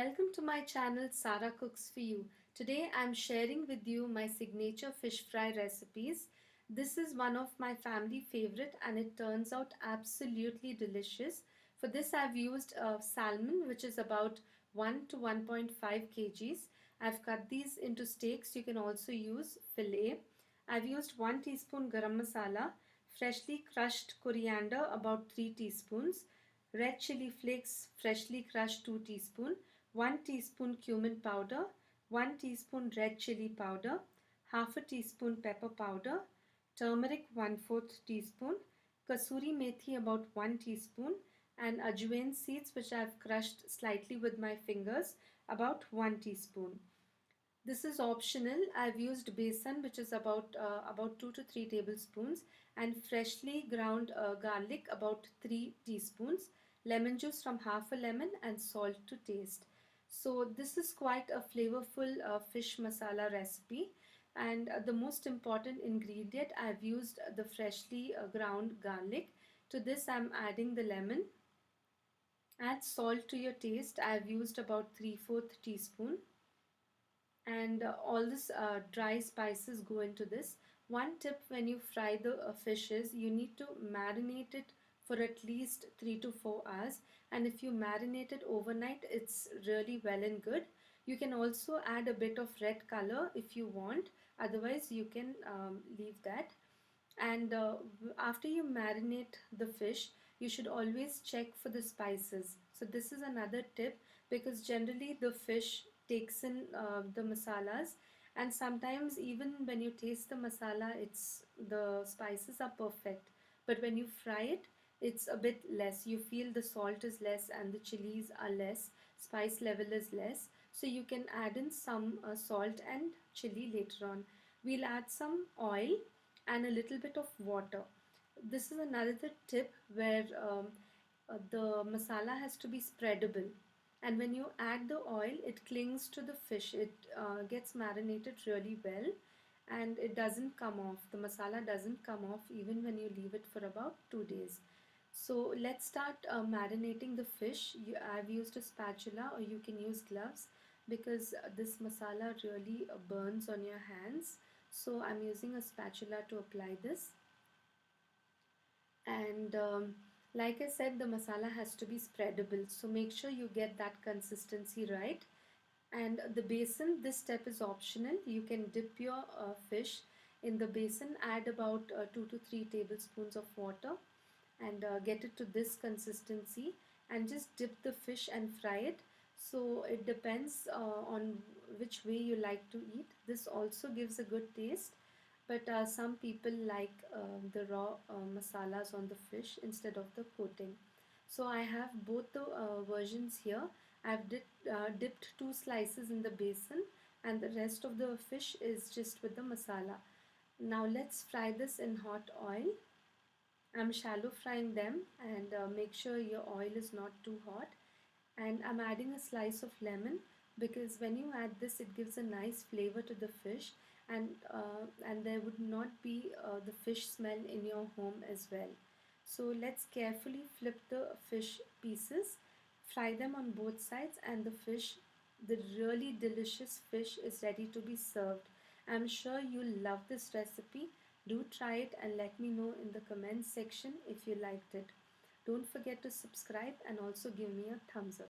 Welcome to my channel Sara Cooks for You. Today I'm sharing with you my signature fish fry recipes. This is one of my family favorite and it turns out absolutely delicious. For this I've used salmon, which is about 1 to 1.5 kgs. I've cut these into steaks. You can also use fillet. I've used 1 teaspoon garam masala, freshly crushed coriander about 3 teaspoons, red chili flakes freshly crushed 2 teaspoon, 1 teaspoon cumin powder, 1 teaspoon red chili powder, half a teaspoon pepper powder, turmeric 1/4 teaspoon, kasuri methi about 1 teaspoon, and ajwain seeds which I have crushed slightly with my fingers about 1 teaspoon. This is optional. I've used besan, which is about 2 to 3 tablespoons, and freshly ground garlic about 3 teaspoons, lemon juice from half a lemon, and salt to taste. So this is quite a flavorful fish masala recipe, and the most important ingredient, I've used the freshly ground garlic. To this I'm adding the lemon. Add salt to your taste. I've used about 3/4 teaspoon, and all this dry spices go into this. One tip when you fry the fish is you need to marinate it for at least 3 to 4 hours, and if you marinate it overnight it's really well and good. You can also add a bit of red color if you want, otherwise you can leave that. And after you marinate the fish, you should always check for the spices. So this is another tip, because generally the fish takes in the masalas, and sometimes even when you taste the masala, it's the spices are perfect, but when you fry it, it's a bit less. You feel the salt is less and the chilies are less, spice level is less. So you can add in some salt and chili later on. We'll add some oil and a little bit of water. This is another tip where the masala has to be spreadable, and when you add the oil it clings to the fish. It gets marinated really well and it doesn't come off. The masala doesn't come off even when you leave it for about 2 days. So let's start marinating the fish. I've used a spatula, or you can use gloves, because this masala really burns on your hands. So I'm using a spatula to apply this. And like I said, the masala has to be spreadable, so make sure you get that consistency right. And the basin, this step is optional. You can dip your fish in the basin, add about 2 to 3 tablespoons of water, and get it to this consistency, and just dip the fish and fry it. So it depends on which way you like to eat. This also gives a good taste, but some people like the raw masalas on the fish instead of the coating. So I have both the versions here. I've dipped 2 slices in the basin, and the rest of the fish is just with the masala. Now let's fry this in hot oil. I'm shallow frying them, and make sure your oil is not too hot. And I'm adding a slice of lemon, because when you add this it gives a nice flavor to the fish, and there would not be the fish smell in your home as well. So let's carefully flip the fish pieces, fry them on both sides, and the really delicious fish is ready to be served. I'm sure you'll love this recipe. Do try it and let me know in the comments section if you liked it. Don't forget to subscribe and also give me a thumbs up.